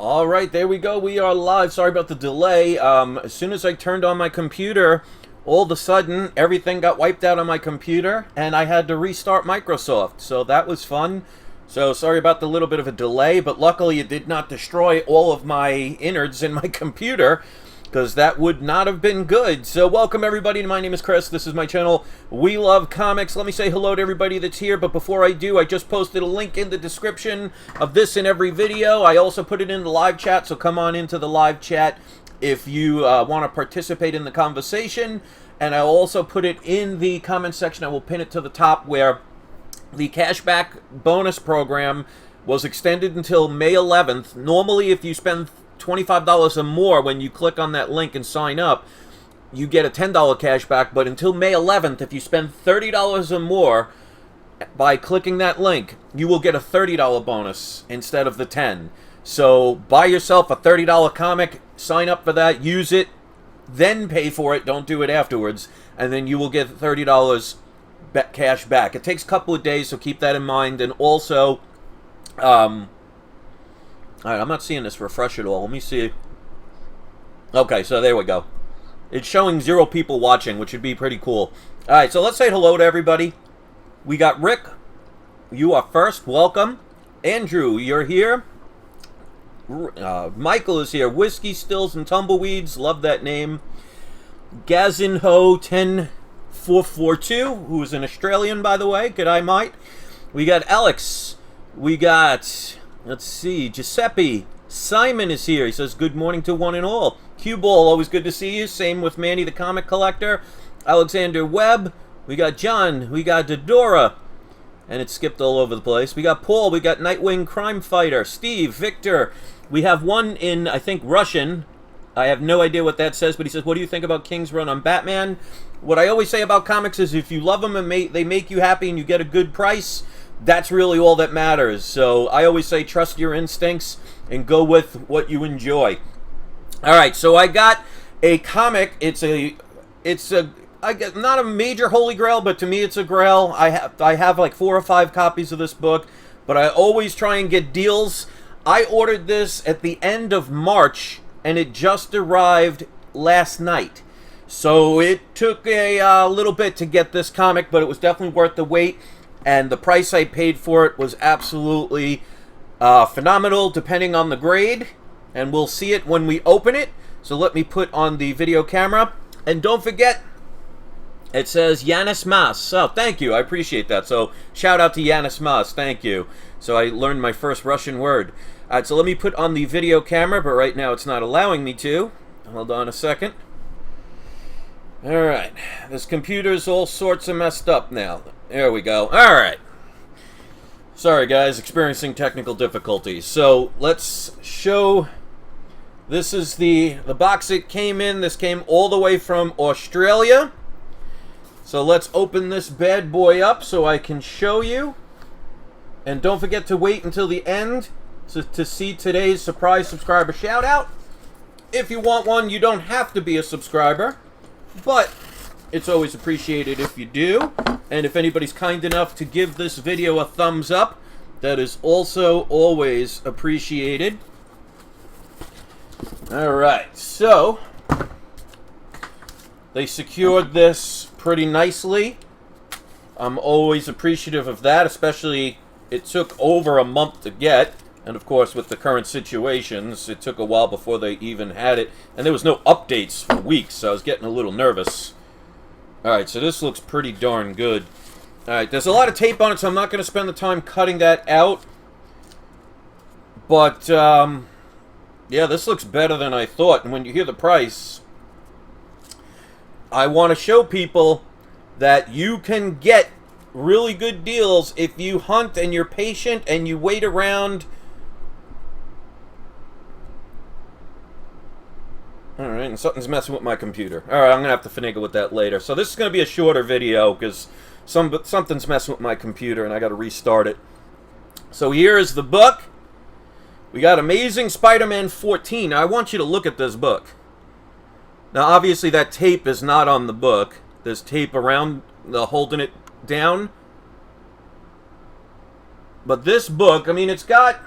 All right, there we go. We are live. Sorry about the delay. As soon as I turned on my computer, all of a sudden, everything got wiped out on my computer, and I had to restart Microsoft. So that was fun. So sorry about the little bit of a delay, but luckily it did not destroy all of my innards in my computer, because that would not have been good. So welcome everybody. My name is Chris. This is my channel, We Love Comics. Let me say hello to everybody that's here, but before I do, I just posted a link in the description of this and every video. I also put it in the live chat, so come on into the live chat if you want to participate in the conversation. And I'll also put it in the comment section. I will pin it to the top where the cashback bonus program was extended until May 11th. Normally, if you spend $25 or more when you click on that link and sign up, you get a $10 cashback, but until May 11th, if you spend $30 or more by clicking that link, you will get a $30 bonus instead of the $10. So buy yourself a $30 comic, sign up for that, use it, then pay for it, don't do it afterwards, and then you will get $30 cash back. It takes a couple of days, so keep that in mind. And also, alright, I'm not seeing this refresh at all. Let me see. Okay, so there we go. It's showing 0 people watching, which would be pretty cool. Alright, so let's say hello to everybody. We got Rick. You are first. Welcome. Andrew, you're here. Michael is here. Whiskey, Stills, and Tumbleweeds. Love that name. Gazinho 10442, who is an Australian, by the way. G'day, mate. We got Alex. We got... let's see, Giuseppe. Simon is here. He says, good morning to one and all. Q-Ball, always good to see you. Same with Manny the Comic Collector. Alexander Webb. We got John. We got Dodora. And it skipped all over the place. We got Paul. We got Nightwing Crime Fighter. Steve. Victor. We have one in, I think, Russian. I have no idea what that says, but he says, what do you think about King's run on Batman? What I always say about comics is if you love them and they make you happy and you get a good price, that's really all that matters. So I always say trust your instincts and go with what you enjoy. All right, so I got a comic. It's not a major holy grail, but to me it's a grail. I have like 4 or 5 copies of this book, but I always try and get deals. I ordered this at the end of March, and it just arrived last night. So it took a little bit to get this comic, but it was definitely worth the wait. And the price I paid for it was absolutely phenomenal, depending on the grade. And we'll see it when we open it. So let me put on the video camera. And don't forget, it says Yanis Mas. Oh, thank you. I appreciate that. So shout out to Yanis Mas. Thank you. So I learned my first Russian word. All right, so let me put on the video camera, but right now it's not allowing me to. Hold on a second. All right. This computer's all sorts of messed up now. There we go. All right. Sorry, guys. Experiencing technical difficulties. So let's show... this is the box it came in. This came all the way from Australia. So let's open this bad boy up so I can show you. And don't forget to wait until the end to see today's surprise subscriber shout out. If you want one, you don't have to be a subscriber, but it's always appreciated if you do. And if anybody's kind enough to give this video a thumbs up, that is also always appreciated. Alright, so they secured this pretty nicely. I'm always appreciative of that, especially it took over a month to get. And of course, with the current situations, it took a while before they even had it. And there was no updates for weeks, so I was getting a little nervous. Alright, so this looks pretty darn good. Alright, there's a lot of tape on it, so I'm not going to spend the time cutting that out. But, yeah, this looks better than I thought. And when you hear the price, I want to show people that you can get really good deals if you hunt and you're patient and you wait around. Alright, and something's messing with my computer. Alright, I'm going to have to finagle with that later. So this is going to be a shorter video because something's messing with my computer and I got to restart it. So here is the book. We got Amazing Spider-Man 14. Now, I want you to look at this book. Now, obviously that tape is not on the book. There's tape around holding it down. But this book, I mean, it's got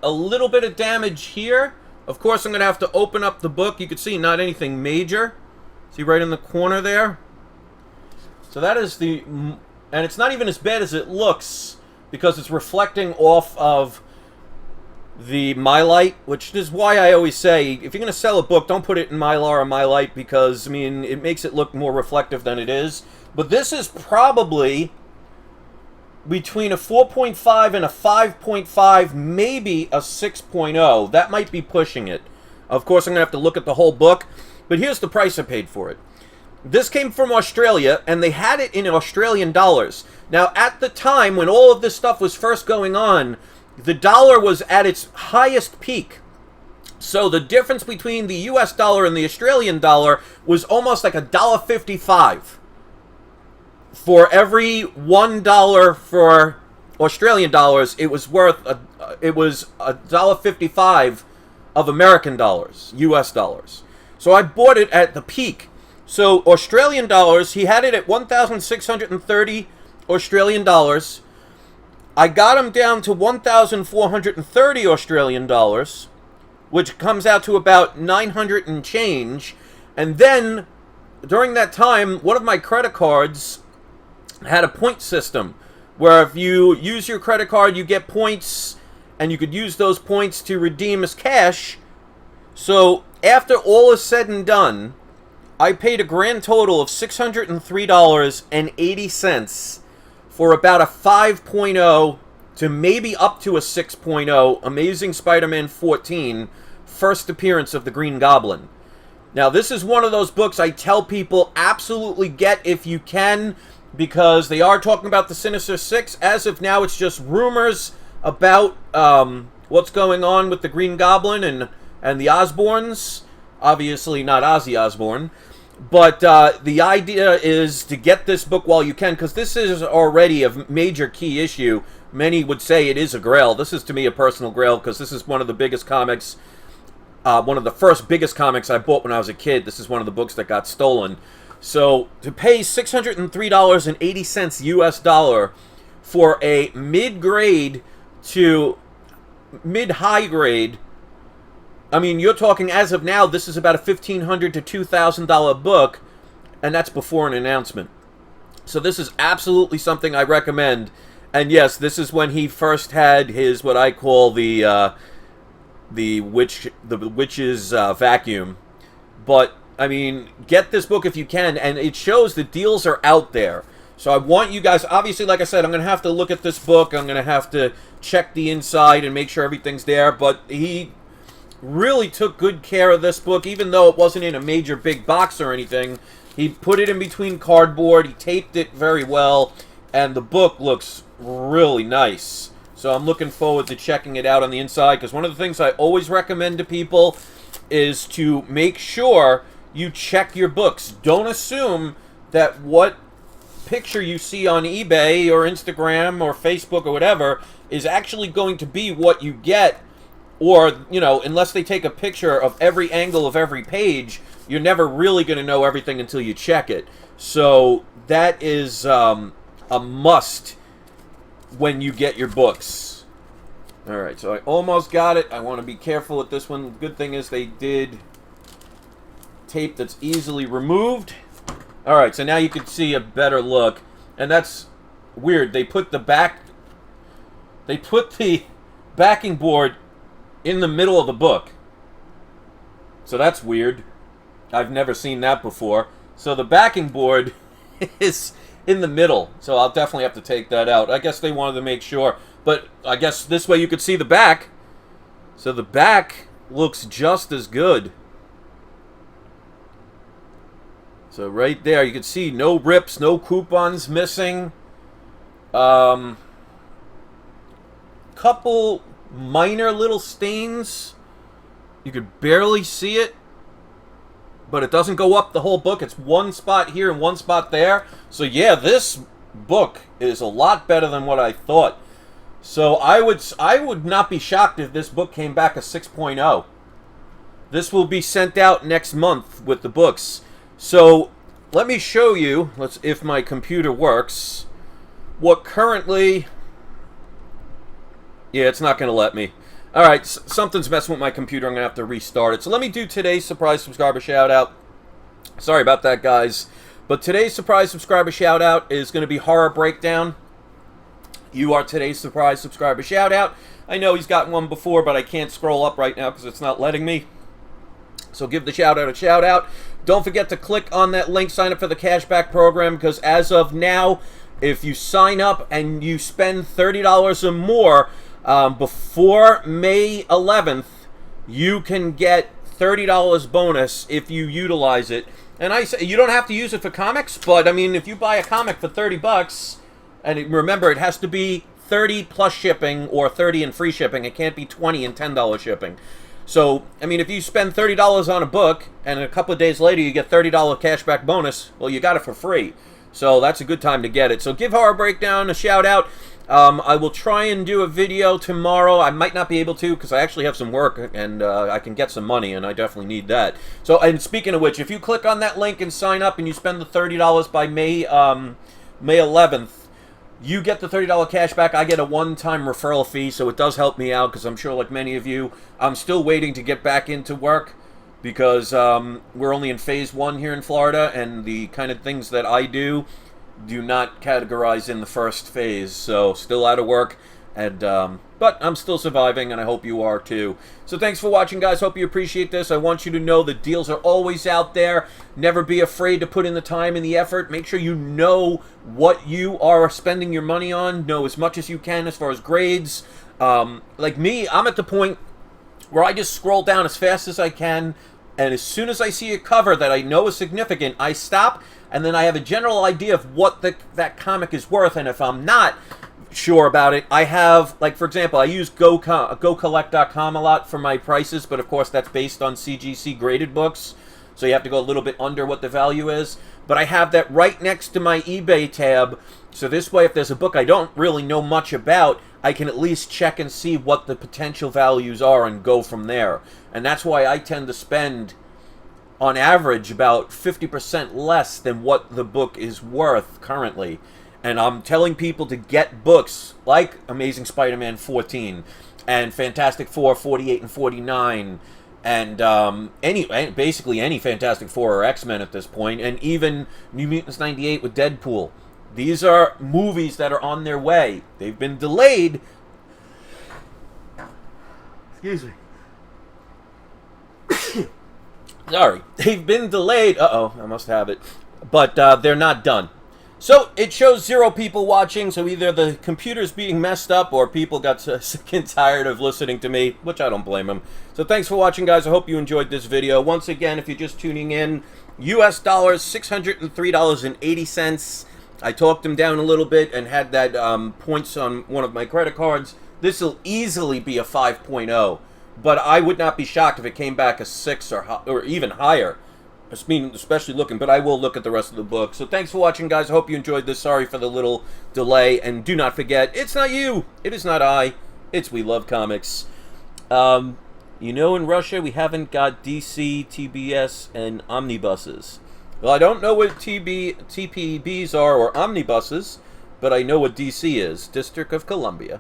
a little bit of damage here. Of course, I'm going to have to open up the book. You can see not anything major. See right in the corner there? So that is the... And it's not even as bad as it looks because it's reflecting off of the Mylite, which is why I always say, if you're going to sell a book, don't put it in Mylar or Mylite because, I mean, it makes it look more reflective than it is. But this is probably between a 4.5 and a 5.5, maybe a 6.0. That might be pushing it. Of course, I'm going to have to look at the whole book, but here's the price I paid for it. This came from Australia, and they had it in Australian dollars. Now, at the time when all of this stuff was first going on, the dollar was at its highest peak. So the difference between the US dollar and the Australian dollar was almost like $1.55. For every $1 for Australian dollars, it was worth $1.55 of American dollars, US dollars. So I bought it at the peak. So Australian dollars, he had it at 1,630 Australian dollars. I got him down to 1,430 Australian dollars, which comes out to about 900 and change. And then during that time, one of my credit cards had a point system where if you use your credit card, you get points, and you could use those points to redeem as cash. So after all is said and done, I paid a grand total of $603.80 for about a 5.0 to maybe up to a 6.0 Amazing Spider-Man 14 first appearance of the Green Goblin. Now, this is one of those books I tell people absolutely get if you can, because they are talking about the Sinister Six. As of now, it's just rumors about what's going on with the Green Goblin and the Osborns. Obviously not Ozzy Osbourne. But the idea is to get this book while you can, because this is already a major key issue. Many would say it is a Grail. This is, to me, a personal Grail, because this is one of the biggest comics, one of the first biggest comics I bought when I was a kid. This is one of the books that got stolen. So to pay $603.80 US dollar for a mid-grade to mid-high grade, I mean, you're talking, as of now, this is about a $1,500 to $2,000 book, and that's before an announcement. So this is absolutely something I recommend. And yes, this is when he first had his, what I call the witch's vacuum. But I mean, get this book if you can, and it shows the deals are out there. So I want you guys, obviously, like I said, I'm going to have to look at this book. I'm going to have to check the inside and make sure everything's there. But he really took good care of this book, even though it wasn't in a major big box or anything. He put it in between cardboard. He taped it very well, and the book looks really nice. So I'm looking forward to checking it out on the inside, because one of the things I always recommend to people is to make sure you check your books. Don't assume that what picture you see on eBay or Instagram or Facebook or whatever is actually going to be what you get. Or, you know, unless they take a picture of every angle of every page, you're never really going to know everything until you check it. So that is a must when you get your books. Alright, so I almost got it. I want to be careful with this one. The good thing is they did tape that's easily removed. Alright, so now you can see a better look. And that's weird. They put the backing board in the middle of the book. So that's weird. I've never seen that before. So the backing board is in the middle. So I'll definitely have to take that out. I guess they wanted to make sure. But I guess this way you could see the back. So the back looks just as good. So right there, you can see no rips, no coupons missing. Couple minor little stains. You could barely see it, but it doesn't go up the whole book. It's one spot here and one spot there. So yeah, this book is a lot better than what I thought. So I would not be shocked if this book came back a 6.0. This will be sent out next month with the books. So let me show you, if my computer works, what currently... Yeah, it's not going to let me. All right, something's messing with my computer. I'm going to have to restart it. So let me do today's surprise subscriber shout-out. Sorry about that, guys. But today's surprise subscriber shout-out is going to be Horror Breakdown. You are today's surprise subscriber shout-out. I know he's gotten one before, but I can't scroll up right now because it's not letting me. So give the shout-out a shout-out. Don't forget to click on that link, sign up for the cashback program, because as of now, if you sign up and you spend $30 or more before May 11th, you can get $30 bonus if you utilize it. And I say you don't have to use it for comics, but I mean, if you buy a comic for 30 bucks, and remember, it has to be 30 plus shipping or 30 and free shipping. It can't be 20 and $10 shipping. So, I mean, if you spend $30 on a book and a couple of days later you get $30 cashback bonus, well, you got it for free. So that's a good time to get it. So give Horror Breakdown a shout out. I will try and do a video tomorrow. I might not be able to because I actually have some work and I can get some money, and I definitely need that. So, and speaking of which, if you click on that link and sign up and you spend the $30 by May 11th, you get the $30 cash back. I get a one-time referral fee, so it does help me out because I'm sure, like many of you, I'm still waiting to get back into work because we're only in phase 1 here in Florida, and the kind of things that I do not categorize in the first phase. So still out of work, and but I'm still surviving, and I hope you are too. So thanks for watching, guys. Hope you appreciate this. I want you to know the deals are always out there. Never be afraid to put in the time and the effort. Make sure you know what you are spending your money on. Know as much as you can as far as grades. Like me, I'm at the point where I just scroll down as fast as I can, and as soon as I see a cover that I know is significant, I stop, and then I have a general idea of what that comic is worth. And if I'm not sure about it, I have, like, for example, I use GoCollect.com a lot for my prices, but of course that's based on CGC graded books, so you have to go a little bit under what the value is. But I have that right next to my eBay tab, so this way if there's a book I don't really know much about, I can at least check and see what the potential values are and go from there. And that's why I tend to spend, on average, about 50% less than what the book is worth currently. And I'm telling people to get books like Amazing Spider-Man 14 and Fantastic Four 48 and 49 and basically any Fantastic Four or X-Men at this point, and even New Mutants 98 with Deadpool. These are movies that are on their way. They've been delayed. Excuse me. Sorry. They've been delayed. Uh-oh, I must have it. But they're not done. So, it shows 0 people watching, so either the computer's being messed up or people got sick and tired of listening to me, which I don't blame them. So thanks for watching, guys. I hope you enjoyed this video. Once again, if you're just tuning in, US dollars, $603.80. I talked them down a little bit and had that points on one of my credit cards. This will easily be a 5.0, but I would not be shocked if it came back a 6 or even higher. I mean, especially looking, but I will look at the rest of the book. So thanks for watching, guys. I hope you enjoyed this. Sorry for the little delay. And do not forget, it's not you. It is not I. It's We Love Comics. You know, in Russia, we haven't got DC, TBS, and omnibuses. Well, I don't know what TPBs are or omnibuses, but I know what DC is. District of Columbia.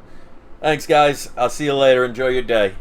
Thanks, guys. I'll see you later. Enjoy your day.